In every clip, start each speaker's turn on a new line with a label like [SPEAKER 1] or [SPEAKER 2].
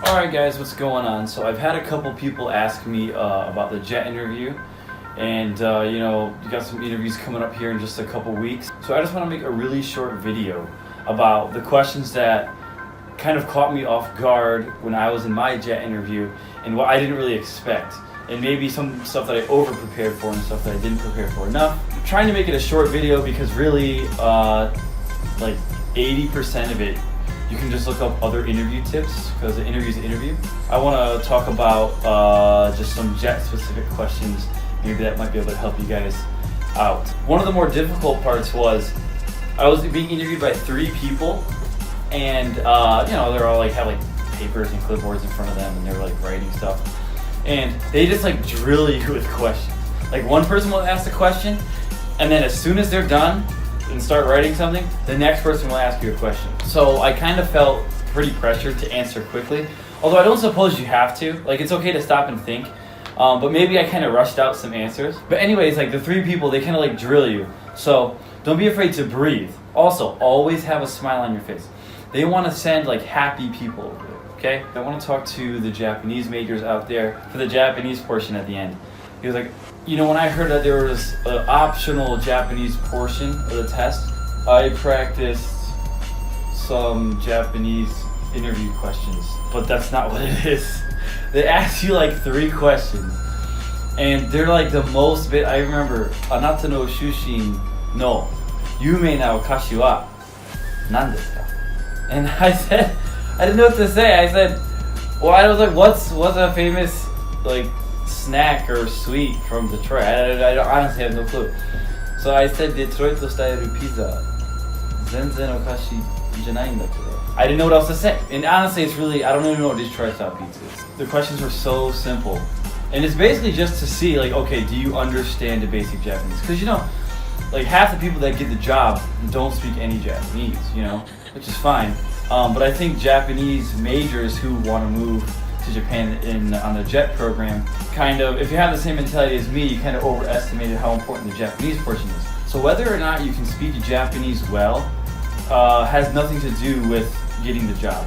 [SPEAKER 1] Alright guys, what's going on? So I've had a couple people ask me about the JET interview, and you got some interviews coming up here in just a couple weeks. So I just want to make a really short video about the questions that kind of caught me off guard when I was in my JET interview and what I didn't really expect. And maybe some stuff that I over-prepared for and stuff that I didn't prepare for enough. I'm trying to make it a short video because really, like 80% of it, you can just look up other interview tips because the interview's an interview. I want to talk about just some JET specific questions. Maybe that might be able to help you guys out. One of the more difficult parts was I was being interviewed by 3 people, and they're all have papers and clipboards in front of them, and they're writing stuff, and they just drill you with questions. One person will ask a question, and then as soon as they're done and start writing something, the next person will ask you a question. So I kind of felt pretty pressured to answer quickly, although I don't suppose you have to. It's okay to stop and think, but maybe I kind of rushed out some answers. But anyways, the 3 people, they kind of drill you. So don't be afraid to breathe. Also, always have a smile on your face. They want to send happy people over there, okay? I want to talk to the Japanese majors out there for the Japanese portion at the end. He was like, when I heard that there was an optional Japanese portion of the test, I practiced some Japanese interview questions, but that's not what it is. They ask you 3 questions, and they're the most bit. I remember, Anata no shushin no yume na okashi wa nan desu ka? And I said, I didn't know what to say. I said, well, I was like, what's a famous snack or sweet from Detroit? I honestly have no clue. So I said Detroit style pizza. Zenzen okashi janai n da kedo. I didn't know what else to say. And honestly, it's really, I don't even know what Detroit style pizza is. The questions were so simple. And it's basically just to see okay, do you understand the basic Japanese? Because half the people that get the job don't speak any Japanese, which is fine. But I think Japanese majors who want to move to Japan on the JET program, if you have the same mentality as me, you kind of overestimated how important the Japanese portion is. So whether or not you can speak Japanese well has nothing to do with getting the job,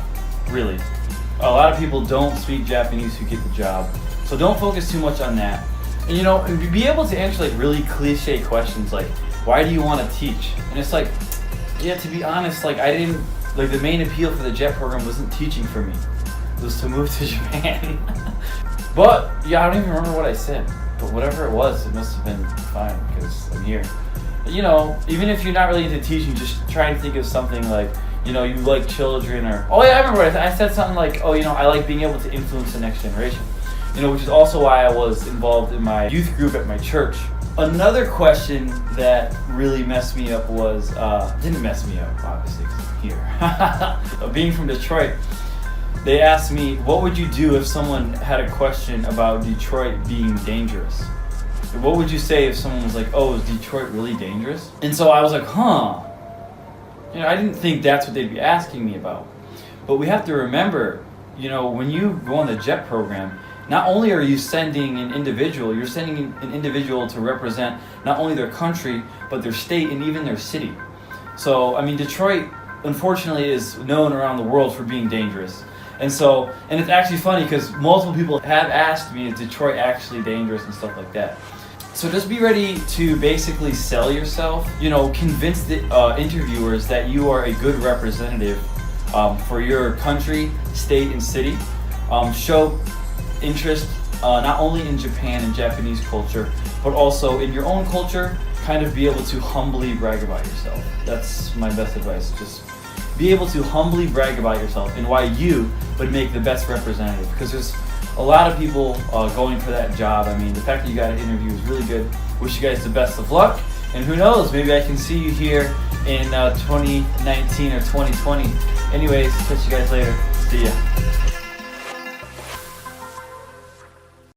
[SPEAKER 1] really. A lot of people don't speak Japanese who get the job, so don't focus too much on that. And be able to answer really cliche questions like, why do you want to teach? And it's to be honest, I didn't, the main appeal for the JET program wasn't teaching for me. It was to move to Japan. But yeah, I don't even remember what I said. But whatever it was, it must have been fine because I'm here. Even if you're not really into teaching, just try and think of something you like children, or I remember what I said something I like being able to influence the next generation. Which is also why I was involved in my youth group at my church. Another question that really messed me up was, didn't mess me up, obviously, 'cause I'm here. Being from Detroit, they asked me, what would you do if someone had a question about Detroit being dangerous? What would you say if someone was like, oh, is Detroit really dangerous? And so I was like, huh. I didn't think that's what they'd be asking me about. But we have to remember, when you go on the JET program, not only are you sending an individual, you're sending an individual to represent not only their country, but their state and even their city. So, Detroit, unfortunately, is known around the world for being dangerous. And it's actually funny because multiple people have asked me, is Detroit actually dangerous and stuff like that. So just be ready to basically sell yourself, convince the interviewers that you are a good representative for your country, state, and city. Show interest not only in Japan and Japanese culture, but also in your own culture. Kind of be able to humbly brag about yourself. That's my best advice. Just be able to humbly brag about yourself and why you would make the best representative, because there's a lot of people going for that job. The fact that you got an interview is really good. Wish you guys the best of luck, and who knows, maybe I can see you here in 2019 or 2020. Anyways, catch you guys later. See ya.